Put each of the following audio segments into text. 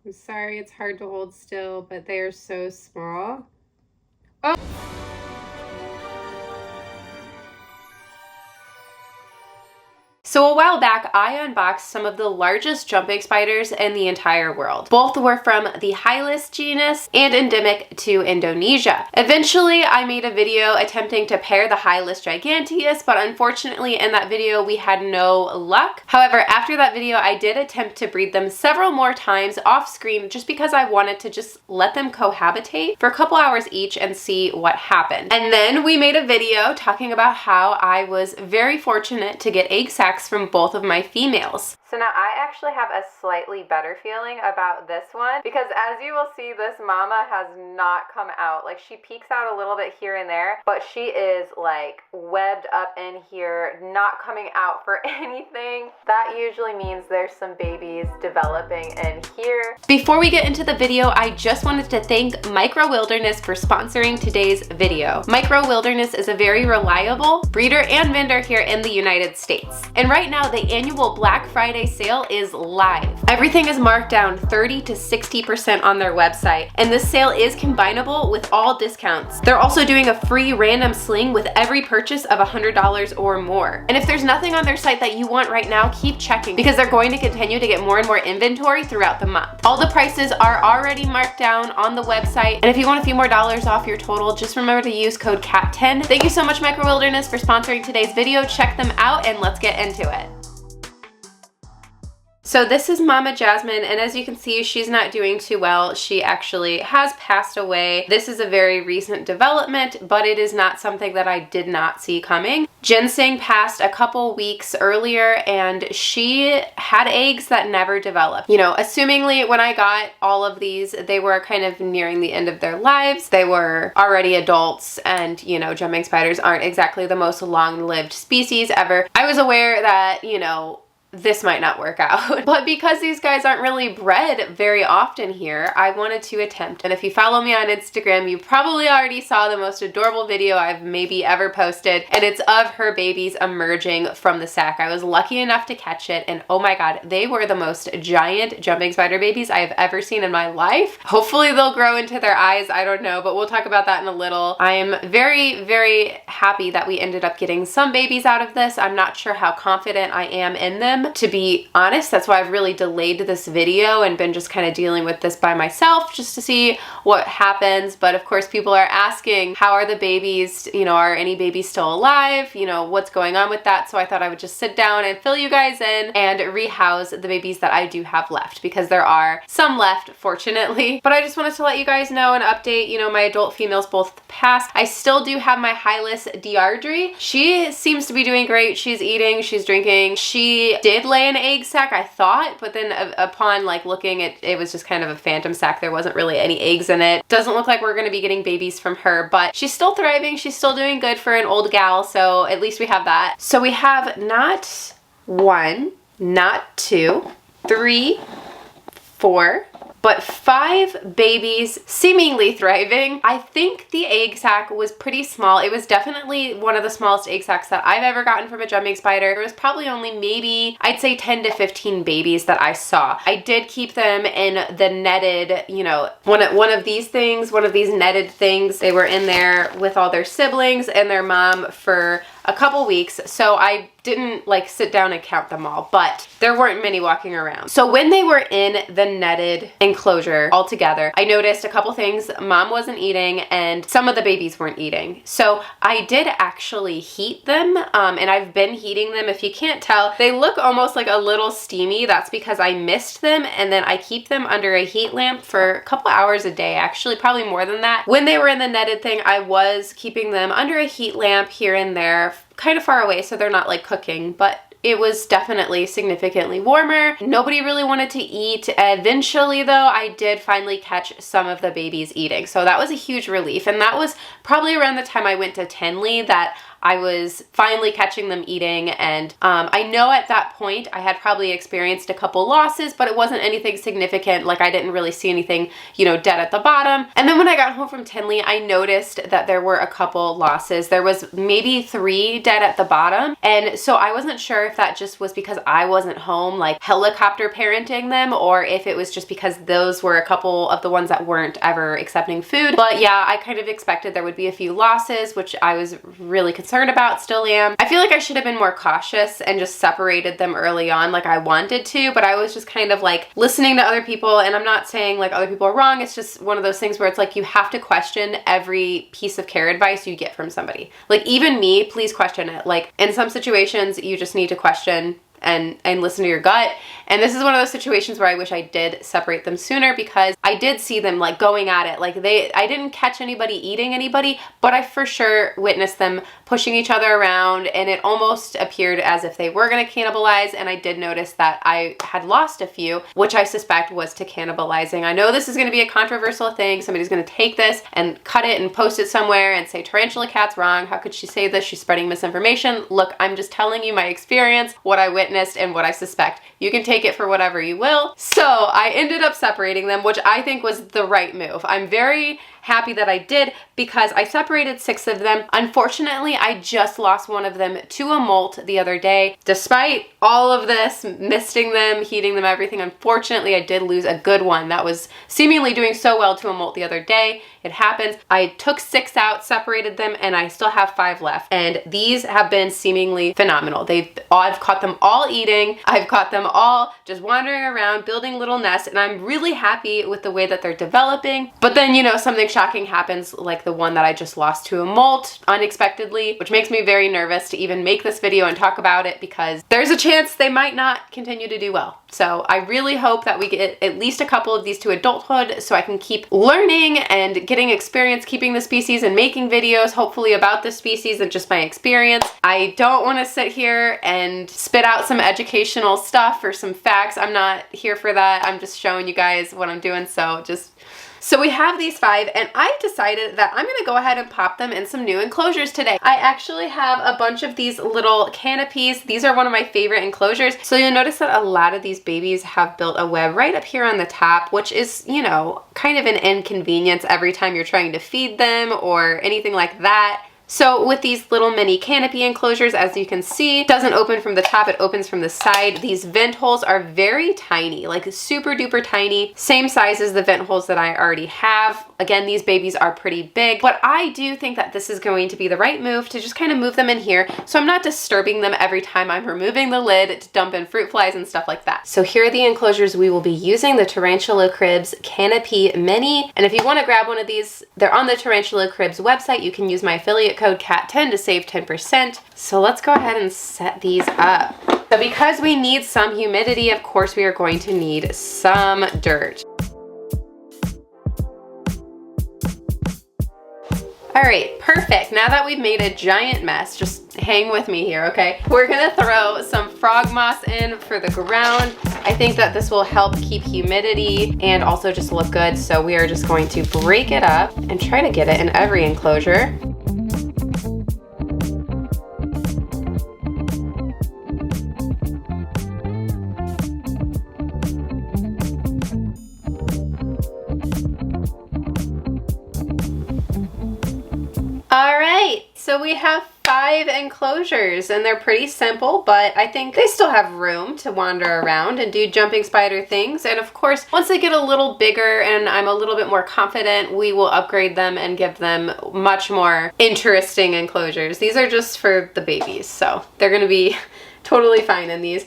I'm sorry it's hard to hold still, but they are so small. Oh! So a while back, I unboxed some of the largest jumping spiders in the entire world. Both were from the Hyllus genus and endemic to Indonesia. Eventually, I made a video attempting to pair the Hyllus Giganteus, but unfortunately in that video we had no luck. However, after that video, I did attempt to breed them several more times off screen just because I wanted to just let them cohabitate for a couple hours each and see what happened. And then we made a video talking about how I was very fortunate to get egg sacs from both of my females. So now I actually have a slightly better feeling about this one because as you will see, this mama has not come out. Like she peeks out a little bit here and there, but she is like webbed up in here, not coming out for anything. That usually means there's some babies developing in here. Before we get into the video, I just wanted to thank Micro Wilderness for sponsoring today's video. Micro Wilderness is a very reliable breeder and vendor here in the United States. And right now, the annual Black Friday sale is live. Everything is marked down 30 to 60% on their website, and this sale is combinable with all discounts. They're also doing a free random sling with every purchase of $100 or more. And if there's nothing on their site that you want right now, keep checking because they're going to continue to get more and more inventory throughout the month. All the prices are already marked down on the website, and if you want a few more dollars off your total, just remember to use code CAT10. Thank you so much, Micro Wilderness, for sponsoring today's video. Check them out and let's get into it. So this is Mama Jasmine, and as you can see, she's not doing too well. She actually has passed away. This is a very recent development, but it is not something that I did not see coming. Ginseng passed a couple weeks earlier, and she had eggs that never developed. You know, assumingly when I got all of these, they were kind of nearing the end of their lives. They were already adults, and you know, jumping spiders aren't exactly the most long-lived species ever. I was aware that, you know, this might not work out. But because these guys aren't really bred very often here, I wanted to attempt. And if you follow me on Instagram, you probably already saw the most adorable video I've maybe ever posted, and it's of her babies emerging from the sac. I was lucky enough to catch it, and oh my god, they were the most giant jumping spider babies I have ever seen in my life. Hopefully they'll grow into their eyes, I don't know, but we'll talk about that in a little. I am very, very happy that we ended up getting some babies out of this. I'm not sure how confident I am in them, to be honest. That's why I've really delayed this video and been just kind of dealing with this by myself just to see what happens. But of course, people are asking, how are the babies? You know, are any babies still alive? You know, what's going on with that? So I thought I would just sit down and fill you guys in and rehouse the babies that I do have left, because there are some left, fortunately. But I just wanted to let you guys know and update, you know, my adult females both passed. I still do have my Hyllus Diardri. She seems to be doing great. She's eating, she's drinking. She did lay an egg sac, I thought, but then upon like looking at it, was just kind of a phantom sac. There wasn't really any eggs in it. Doesn't look like we're going to be getting babies from her, but she's still thriving. She's still doing good for an old gal, so at least we have that. So we have not one, not two, three, four, but 5 babies seemingly thriving. I think the egg sac was pretty small. It was definitely one of the smallest egg sacs that I've ever gotten from a jumping spider. There was probably only maybe, I'd say 10 to 15 babies that I saw. I did keep them in the netted, you know, one of these things, one of these netted things. They were in there with all their siblings and their mom for a couple weeks, so I didn't like sit down and count them all, but there weren't many walking around. So when they were in the netted enclosure all together, I noticed a couple things. Mom wasn't eating and some of the babies weren't eating. So I did actually heat them, and I've been heating them. If you can't tell, they look almost like a little steamy. That's because I mist them, and then I keep them under a heat lamp for a couple hours a day, actually probably more than that. When they were in the netted thing, I was keeping them under a heat lamp here and there, kind of far away, so they're not like cooking, but it was definitely significantly warmer. Nobody really wanted to eat. Eventually though, I did finally catch some of the babies eating, so that was a huge relief. And that was probably around the time I went to Tenley that I was finally catching them eating, and I know at that point I had probably experienced a couple losses, but it wasn't anything significant. Like I didn't really see anything, you know, dead at the bottom. And then when I got home from Tinley, I noticed that there were a couple losses. There was maybe 3 dead at the bottom. And so I wasn't sure if that just was because I wasn't home, like helicopter parenting them, or if it was just because those were a couple of the ones that weren't ever accepting food. But yeah, I kind of expected there would be a few losses, which I was really concerned about, still am. I feel like I should have been more cautious and just separated them early on like I wanted to, but I was just kind of like listening to other people, and I'm not saying like other people are wrong. It's just one of those things where it's like you have to question every piece of care advice you get from somebody. Like even me, please question it. Like in some situations you just need to question and listen to your gut. And this is one of those situations where I wish I did separate them sooner, because I did see them like going at it. Like I didn't catch anybody eating anybody, but I for sure witnessed them pushing each other around, and it almost appeared as if they were gonna cannibalize. And I did notice that I had lost a few, which I suspect was to cannibalizing. I know this is gonna be a controversial thing. Somebody's gonna take this and cut it and post it somewhere and say Tarantula Kat's wrong. How could she say this? She's spreading misinformation. Look, I'm just telling you my experience, what I witnessed, and what I suspect. You can take it for whatever you will. So I ended up separating them, which I think was the right move. I'm very happy that I did, because I separated 6 of them. Unfortunately, I just lost one of them to a molt the other day. Despite all of this, misting them, heating them, everything, unfortunately, I did lose a good one that was seemingly doing so well to a molt the other day. It happens. I took 6 out, separated them, and I still have 5 left. And these have been seemingly phenomenal. I've caught them all eating. I've caught them all just wandering around, building little nests, and I'm really happy with the way that they're developing. But then, you know, something shocking happens, like the one that I just lost to a molt unexpectedly, which makes me very nervous to even make this video and talk about it, because there's a chance they might not continue to do well. So I really hope that we get at least a couple of these to adulthood, so I can keep learning and getting experience keeping the species and making videos, hopefully about the species and just my experience. I don't want to sit here and spit out some educational stuff or some facts. I'm not here for that. I'm just showing you guys what I'm doing. So we have these 5, and I decided that I'm gonna go ahead and pop them in some new enclosures today. I actually have a bunch of these little canopies. These are one of my favorite enclosures. So you'll notice that a lot of these babies have built a web right up here on the top, which is, you know, kind of an inconvenience every time you're trying to feed them or anything like that. So with these little mini canopy enclosures, as you can see, it doesn't open from the top, it opens from the side. These vent holes are very tiny, like super duper tiny, same size as the vent holes that I already have. Again, these babies are pretty big, but I do think that this is going to be the right move to just kind of move them in here, so I'm not disturbing them every time I'm removing the lid to dump in fruit flies and stuff like that. So here are the enclosures we will be using, the Tarantula Cribs Canopy Mini. And if you want to grab one of these, they're on the Tarantula Cribs website. You can use my affiliate code CAT10 to save 10%. So let's go ahead and set these up. So because we need some humidity, of course we are going to need some dirt. All right, perfect. Now that we've made a giant mess, just hang with me here, okay? We're gonna throw some frog moss in for the ground. I think that this will help keep humidity and also just look good. So we are just going to break it up and try to get it in every enclosure. All right, so we have 5 enclosures, and they're pretty simple, but I think they still have room to wander around and do jumping spider things. And of course, once they get a little bigger and I'm a little bit more confident, we will upgrade them and give them much more interesting enclosures. These are just for the babies, so they're gonna be totally fine in these.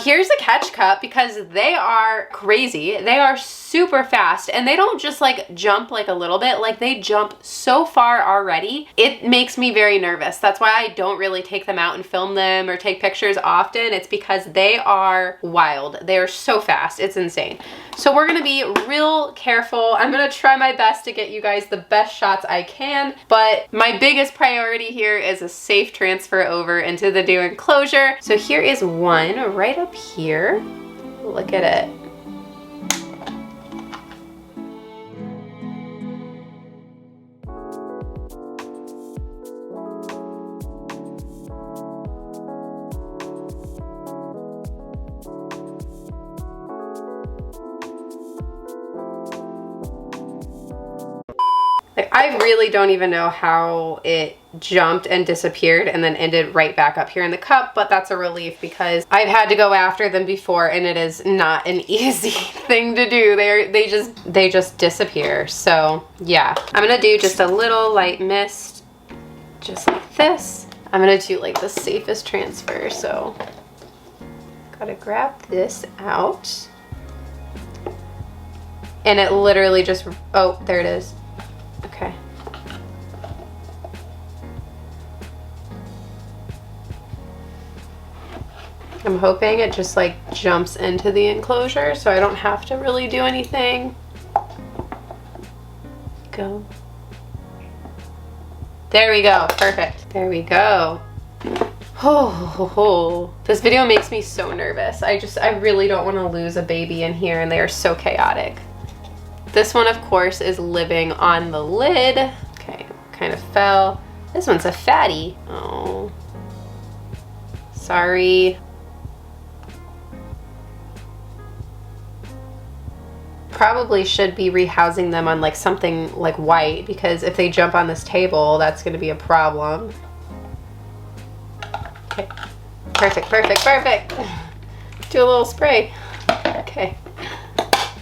Here's a catch cup, because they are crazy. They are super fast, and they don't just like jump like a little bit, like they jump so far already. It makes me very nervous. That's why I don't really take them out and film them or take pictures often. It's because they are wild. They are so fast. It's insane. So we're gonna be real careful. I'm gonna try my best to get you guys the best shots I can, but my biggest priority here is a safe transfer over into the new enclosure. So here is one right up here. Look at it. I really don't even know how it jumped and disappeared and then ended right back up here in the cup, but that's a relief because I've had to go after them before and it is not an easy thing to do. They just disappear. So yeah, I'm gonna do just a little light mist, just like this. I'm gonna do like the safest transfer, so gotta grab this out. And it literally just, oh, there it is. Okay. I'm hoping it just like jumps into the enclosure so I don't have to really do anything. Go. There we go, perfect. There we go. Oh, this video makes me so nervous. I really don't want to lose a baby in here and they are so chaotic. This one, of course, is living on the lid. Okay, kind of fell. This one's a fatty. Oh, sorry. Probably should be rehousing them on like something like white because if they jump on this table, that's going to be a problem. Okay, perfect, perfect, perfect. Do a little spray. Okay.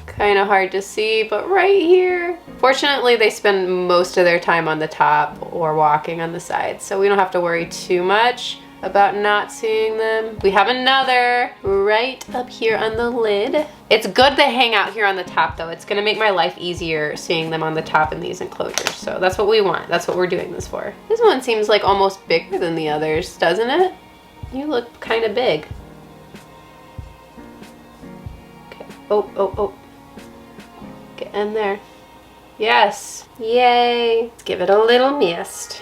Kind of hard to see, but right here. Fortunately, they spend most of their time on the top or walking on the sides, so we don't have to worry too much about not seeing them. We have another right up here on the lid. It's good they hang out here on the top though. It's gonna make my life easier seeing them on the top in these enclosures. So that's what we want. That's what we're doing this for. This one seems like almost bigger than the others, doesn't it? You look kind of big. Okay, oh. Get in there. Yes, yay. Let's give it a little mist.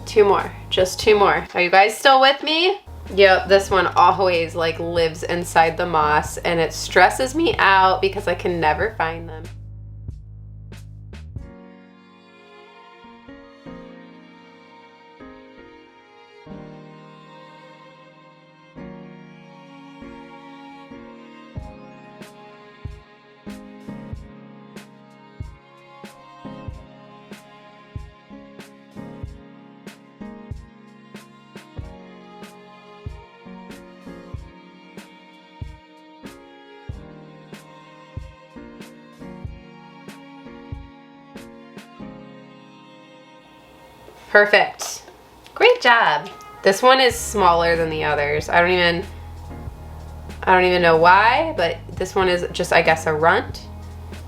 Two more, just two more. Are you guys still with me? Yep, this one always like lives inside the moss and it stresses me out because I can never find them. Perfect. Great job. This one is smaller than the others. I don't even know why, but this one is just, I guess, a runt.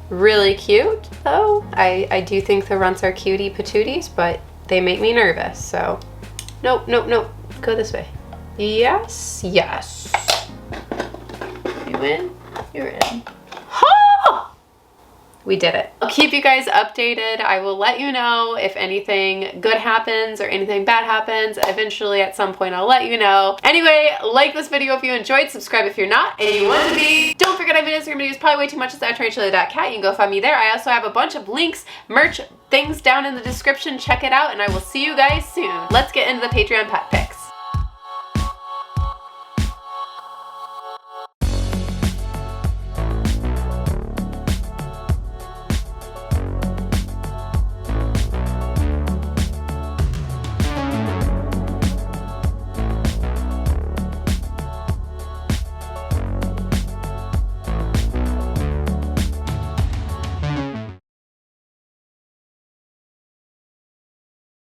Really cute, though. I do think the runts are cutie patooties, but they make me nervous, so. Nope. Go this way. Yes. You in? You're in. We did it. I'll keep you guys updated. I will let you know if anything good happens or anything bad happens. Eventually, at some point, I'll let you know. Anyway, like this video if you enjoyed, subscribe if you're not, and you want to be. Don't forget I have an Instagram videos probably way too much. It's at Tarantula.Kat. You can go find me there. I also have a bunch of links, merch, things down in the description. Check it out, and I will see you guys soon. Let's get into the Patreon pet picks.